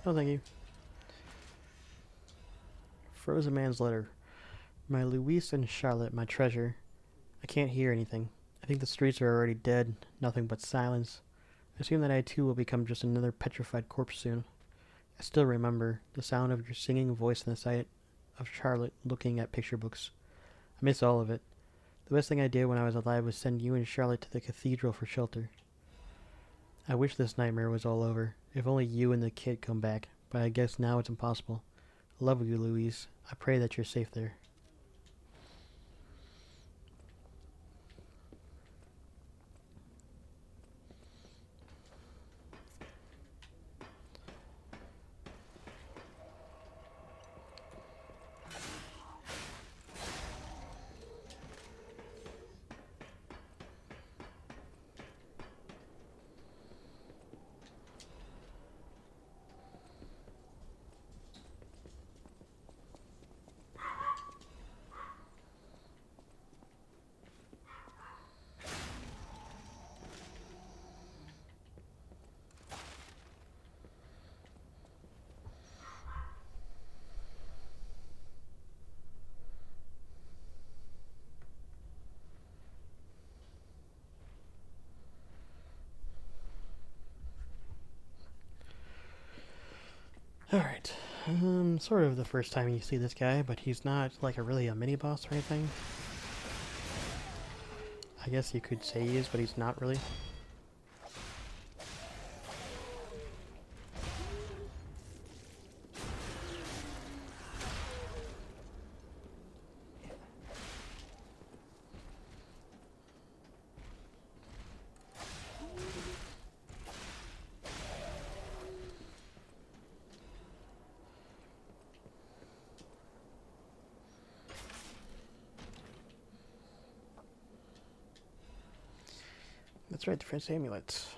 Oh, thank you. Frozen Man's Letter. My Louise and Charlotte, my treasure. I can't hear anything. I think the streets are already dead, nothing but silence. I assume that I too will become just another petrified corpse soon. I still remember the sound of your singing voice and the sight of Charlotte looking at picture books. I miss all of it. The best thing I did when I was alive was send you and Charlotte to the cathedral for shelter. I wish this nightmare was all over. If only you and the kid come back, but I guess now it's impossible. I love you, Louise. I pray that you're safe there. Alright, sort of the first time you see this guy, but he's not like really a mini-boss or anything. I guess you could say he is, but he's not really. That's right, the fancy amulets.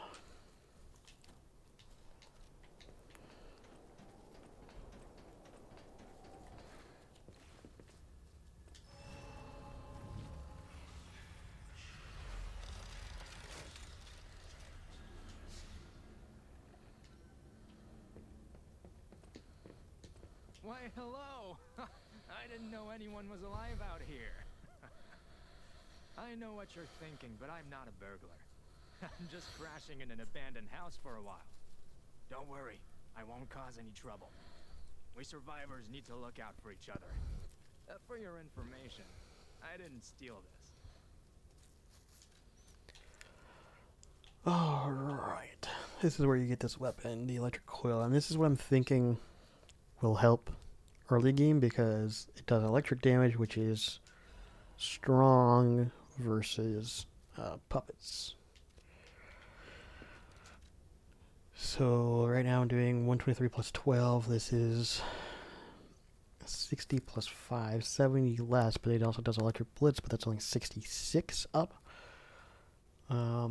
Why, hello! I didn't know anyone was alive out here. I know what you're thinking, but I'm not a burglar. I'm just crashing in an abandoned house for a while. Don't worry, I won't cause any trouble. We survivors need to look out for each other. For your information, I didn't steal this. Alright. This is where you get this weapon, the electric coil, and this is what I'm thinking will help early game because it does electric damage, which is strong versus puppets. So right now I'm doing 123 plus 12. This is 60 plus 5, 70 less, but it also does electric blitz, but that's only 66 up. Yeah,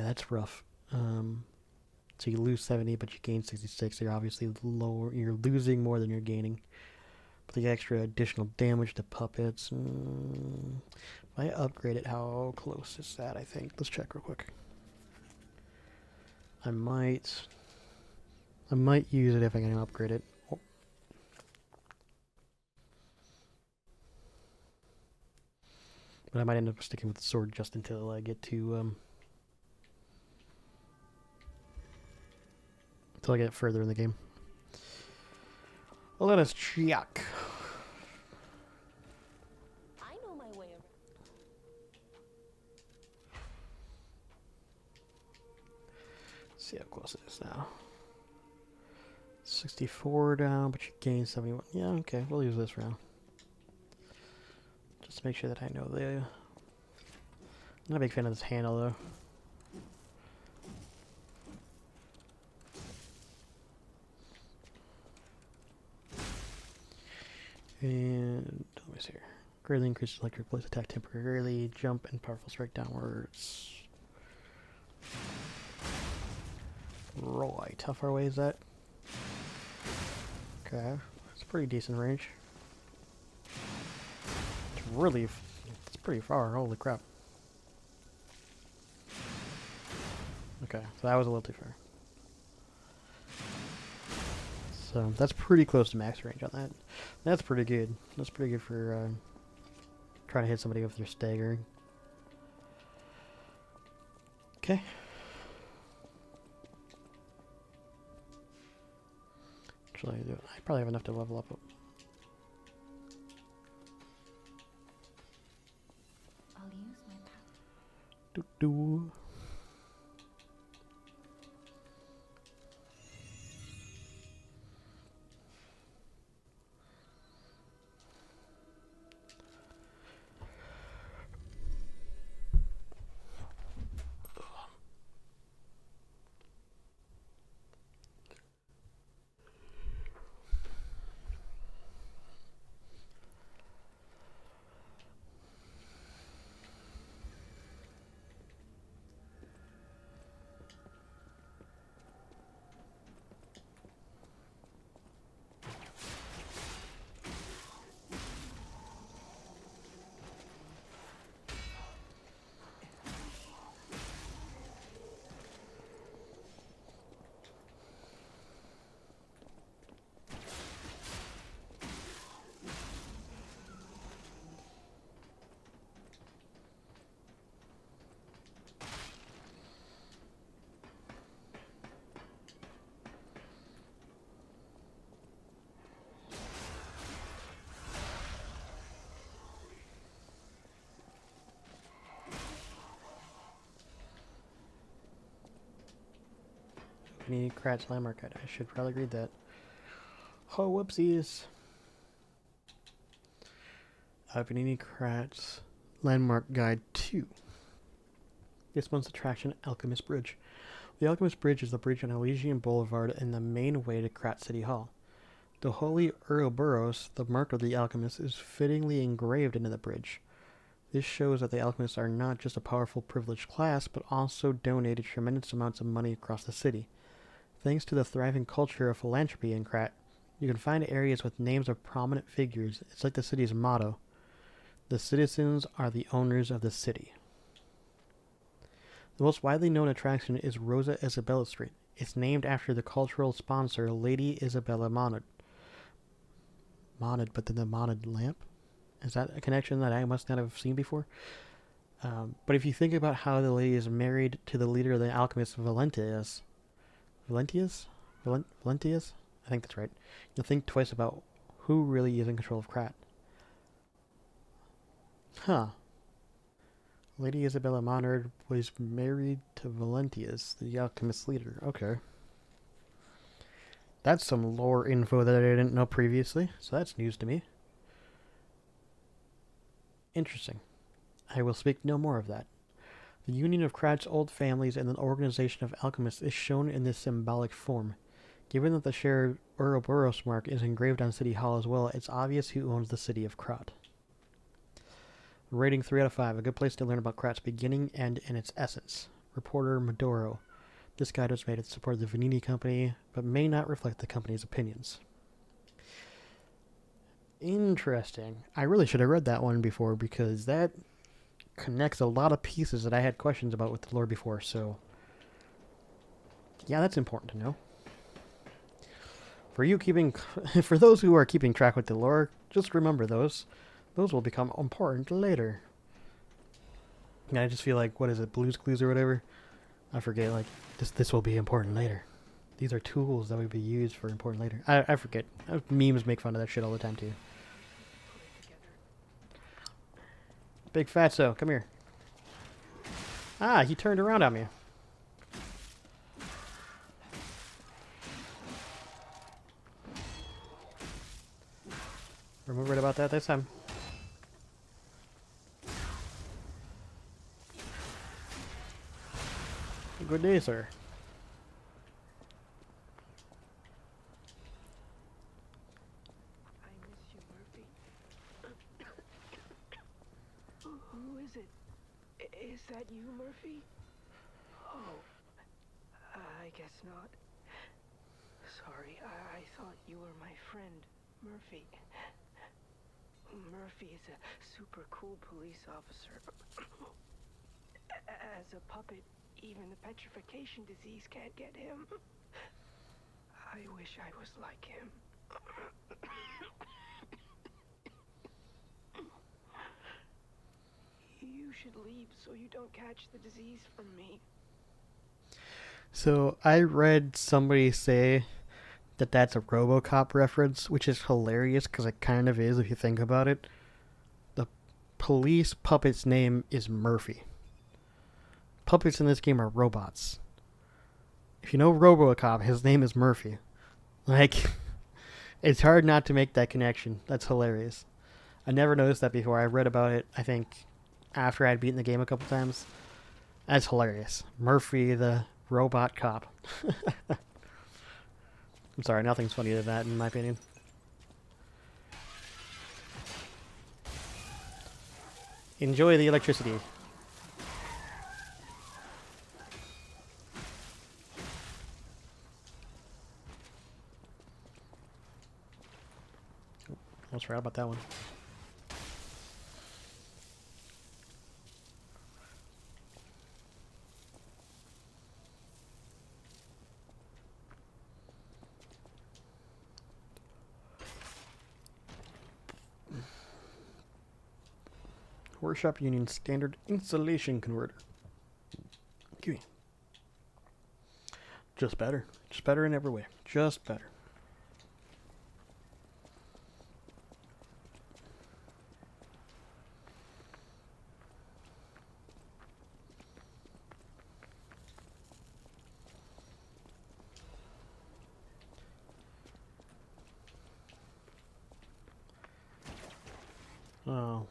that's rough. So you lose 70, but you gain 66. So you're obviously lower. You're losing more than you're gaining. But the extra additional damage to puppets. If I upgrade it, how close is that? I think. Let's check real quick. I might use it if I can upgrade it. Oh. But I might end up sticking with the sword just until I get to until I get further in the game. Well, let us check. I know my way around. Let's see how close it is now. 64 down, but you gain 71. Yeah, okay, we'll use this round. Just to make sure that I know the... I'm not a big fan of this handle, though. And let me see here. Greatly increases electric blitz attack temporarily. Jump and powerful strike downwards. Right. How far away is that? Okay. It's a pretty decent range. It's pretty far. Holy crap. Okay. So that was a little too far. So that's pretty close to max range on that. That's pretty good. That's pretty good for trying to hit somebody with their staggering. Okay. Actually, I probably have enough to level up. I'll use my power. Doo-doo. Any Kratz landmark guide. I should probably read that. Oh, whoopsies. Panini Kratz Landmark Guide 2. This one's attraction, Alchemist Bridge. The Alchemist Bridge is the bridge on Elysian Boulevard and the main way to Kratz City Hall. The holy Ouroboros, the mark of the alchemist, is fittingly engraved into the bridge. This shows that the alchemists are not just a powerful privileged class, but also donated tremendous amounts of money across the city. Thanks to the thriving culture of philanthropy in Krat, you can find areas with names of prominent figures. It's like the city's motto. The citizens are the owners of the city. The most widely known attraction is Rosa Isabella Street. It's named after the cultural sponsor, Lady Isabella Monod. Monod, but then the Monod lamp? Is that a connection that I must not have seen before? But if you think about how the lady is married to the leader of the alchemists, Valentius? I think that's right. You'll think twice about who really is in control of Krat. Huh. Lady Isabella Monard was married to Valentius, the alchemist leader. Okay. That's some lore info that I didn't know previously, so that's news to me. Interesting. I will speak no more of that. The union of Krat's old families and the organization of alchemists is shown in this symbolic form. Given that the shared Ouroboros mark is engraved on City Hall as well, it's obvious who owns the city of Krat. Rating 3 out of 5. A good place to learn about Krat's beginning and in its essence. Reporter Medoro. This guide was made to support the Vanini Company, but may not reflect the company's opinions. Interesting. I really should have read that one before, because that connects a lot of pieces that I had questions about with the lore before, so yeah, that's important to know. For those who are keeping track with the lore, just remember those. Those will become important later. And I just feel like, what is it, Blue's Clues or whatever? I forget, like, this will be important later. These are tools that will be used for important later. I forget. Memes make fun of that shit all the time, too. Big Fatso, come here. Ah, he turned around on me. Remembered about that this time. Good day, sir. I miss you, Murphy. Who is it? Is that you, Murphy? Oh, I guess not. Sorry, I thought you were my friend, Murphy. Murphy is a super cool police officer. As a puppet, even the petrification disease can't get him. I wish I was like him. You should leave so you don't catch the disease from me. So I read somebody say that that's a RoboCop reference, which is hilarious because it kind of is if you think about it. The police puppet's name is Murphy. Puppets in this game are robots. If you know RoboCop, his name is Murphy. Like, it's hard not to make that connection. That's hilarious. I never noticed that before. I read about it, I think, after I'd beaten the game a couple times. That's hilarious. Murphy, the robot cop. I'm sorry, nothing's funnier than that, in my opinion. Enjoy the electricity. Almost forgot about that one. Workshop Union Standard Insulation Converter. Give me. Just better. Just better in every way. Just better. Oh.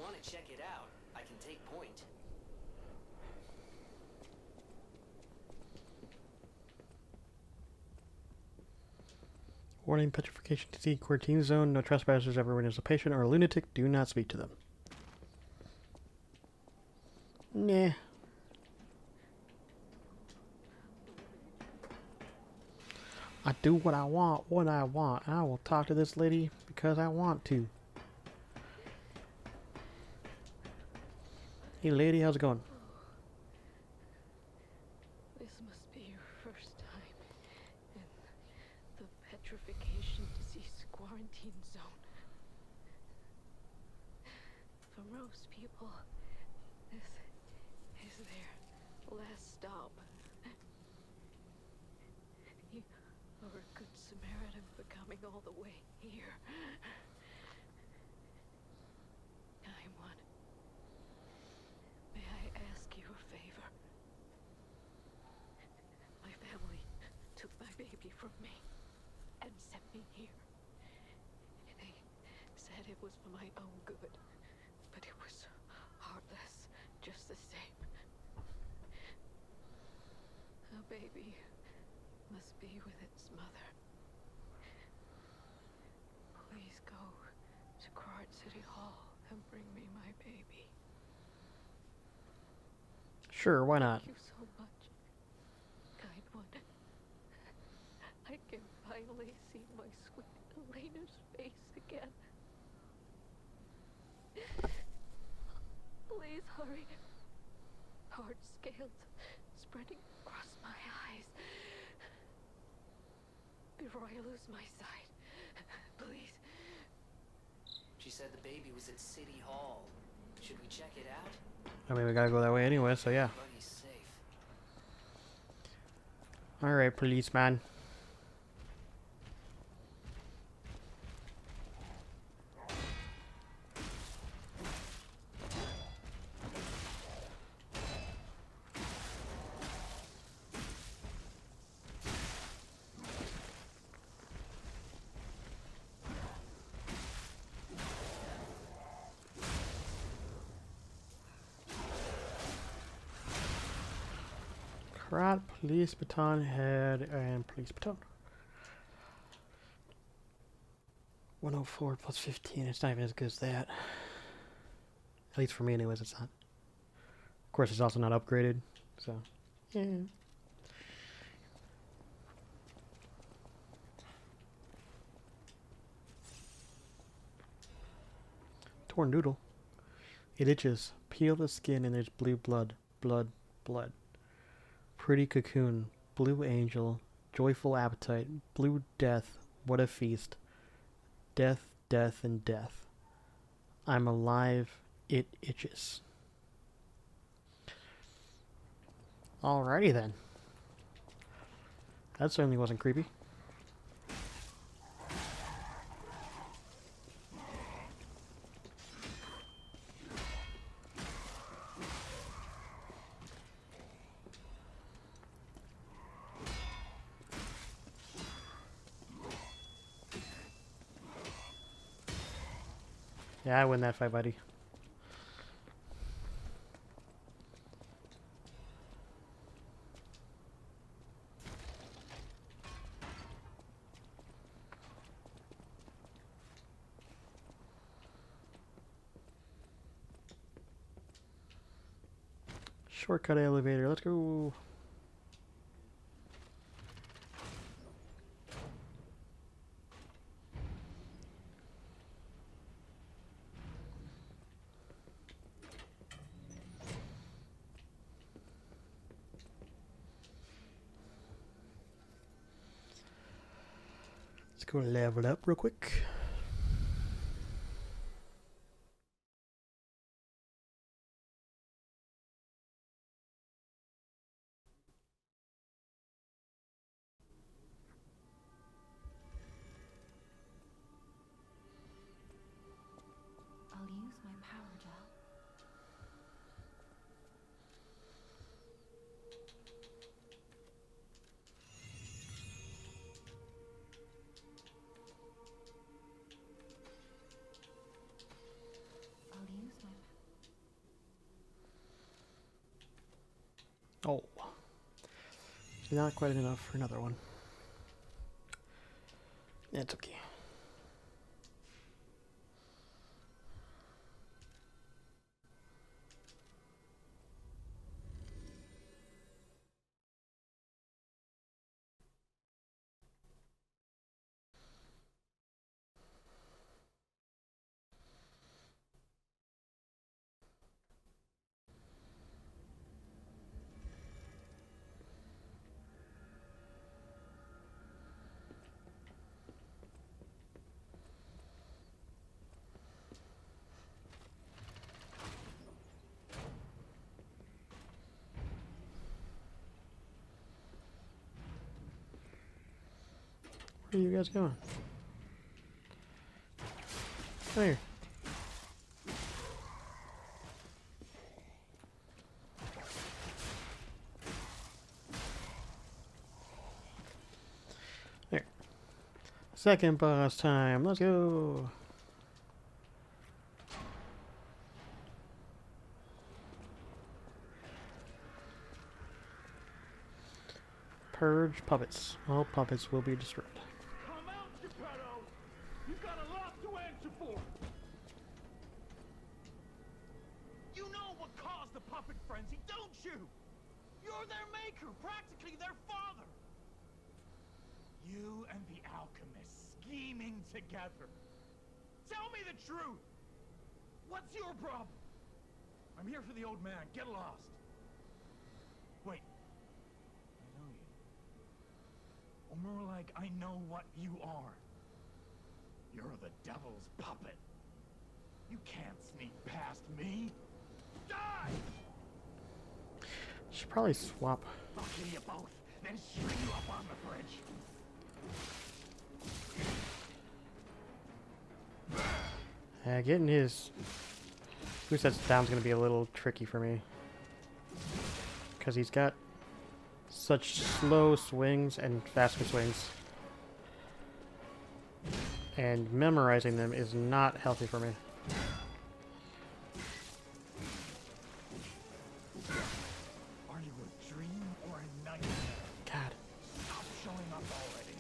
want to check it out, I can take point. Warning, petrification to see quarantine zone. No trespassers. Everyone is a patient or a lunatic. Do not speak to them. Nah. I do what I want when I want. I will talk to this lady because I want to. Hey lady, how's it going? This must be your first time in the petrification disease quarantine zone. For most people, this is their last stop. You are a good Samaritan for coming all the way here. I'm one. May I ask you a favor? My family took my baby from me and sent me here. They said it was for my own good, but it was heartless just the same. A baby must be with its mother. Please go to Quart City Hall and bring me my baby. Sure, why not? Thank you so much, kind one. I can finally see my sweet Elena's face again. Please hurry. Hard scales spreading across my eyes. Before I lose my sight, please. She said the baby was at City Hall. Should we check it out? I mean, we gotta go that way anyway, so yeah. Buddy's safe. Alright, policeman. Karat, police baton, head, and police baton. 104 plus 15. It's not even as good as that. At least for me, anyways, it's not. Of course, it's also not upgraded, so. Yeah. Torn noodle. It itches. Peel the skin and there's blue blood. Blood. Blood. Pretty cocoon. Blue angel. Joyful appetite. Blue death. What a feast. Death, death, and death. I'm alive. It itches. Alrighty then. That certainly wasn't creepy. Yeah, I win that fight, buddy. Shortcut elevator, let's go. Let's go level up real quick. I'll use my power gel. Oh. Not quite enough for another one. It's okay. Where are you guys going? There. There. Second boss time. Let's go. Purge puppets. All puppets will be destroyed. Come out, Geppetto! You've got a lot to answer for! You know what caused the puppet frenzy, don't you? You're their maker, practically their father! You and the alchemist scheming together. Tell me the truth! What's your problem? I'm here for the old man. Get lost. Wait. I know you. Or more like, I know what you are. You're the devil's puppet. You can't sneak past me. Die! Should probably swap. I'll kill you both, then string you up on the bridge. Getting his who sets down's gonna be a little tricky for me. Because he's got such slow swings and faster swings. And memorizing them is not healthy for me. Are you a dream or a nightmare? God. Stop showing up already.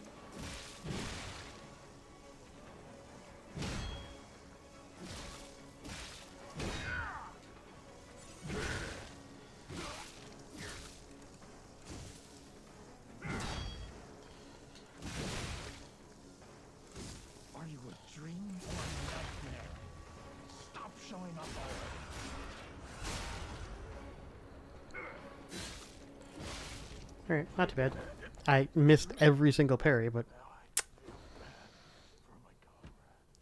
Are you a dream or a nightmare? Stop showing up already. Alright, not too bad. I missed every single parry, but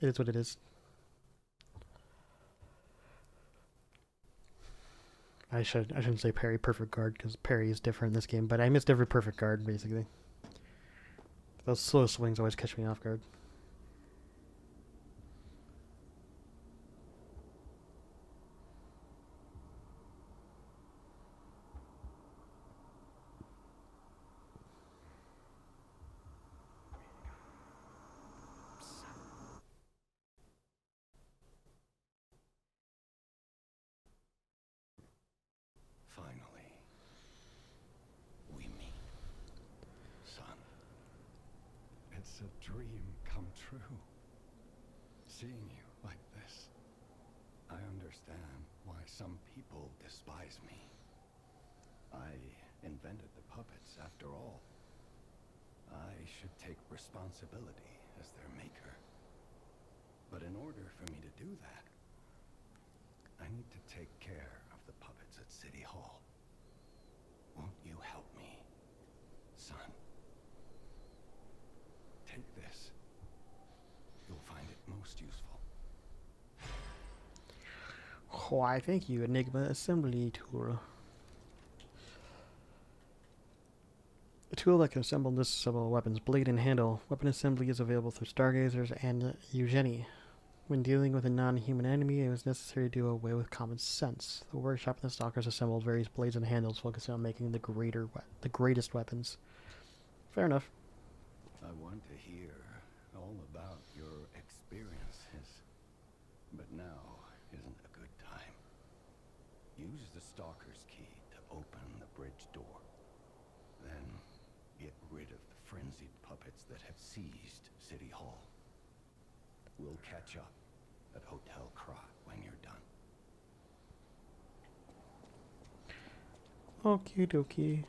it is what it is. I shouldn't say parry perfect guard because parry is different in this game, but I missed every perfect guard basically. Those slow swings always catch me off guard. Finally, we meet. Son, it's a dream come true. Seeing you like this, I understand why some people despise me. I invented the puppets after all. I should take responsibility as their maker. But in order for me to do that, I need to take care of the puppets at City Hall. Won't you help me, son? Take this. You'll find it most useful. Why, thank you, Enigma Assembly Tool. A tool that can assemble and disassemble weapons, blade and handle. Weapon assembly is available through Stargazers and Eugenie. When dealing with a non-human enemy, it was necessary to do away with common sense. The workshop and the stalkers assembled various blades and handles, focusing on making the greatest weapons. Fair enough. I want to hear all about your experiences, but now isn't a good time. Use the Stalker's key to open the bridge door. Then get rid of the frenzied puppets that have seized City Hall. We'll catch up at Hotel Krat when you're done. Okie dokie.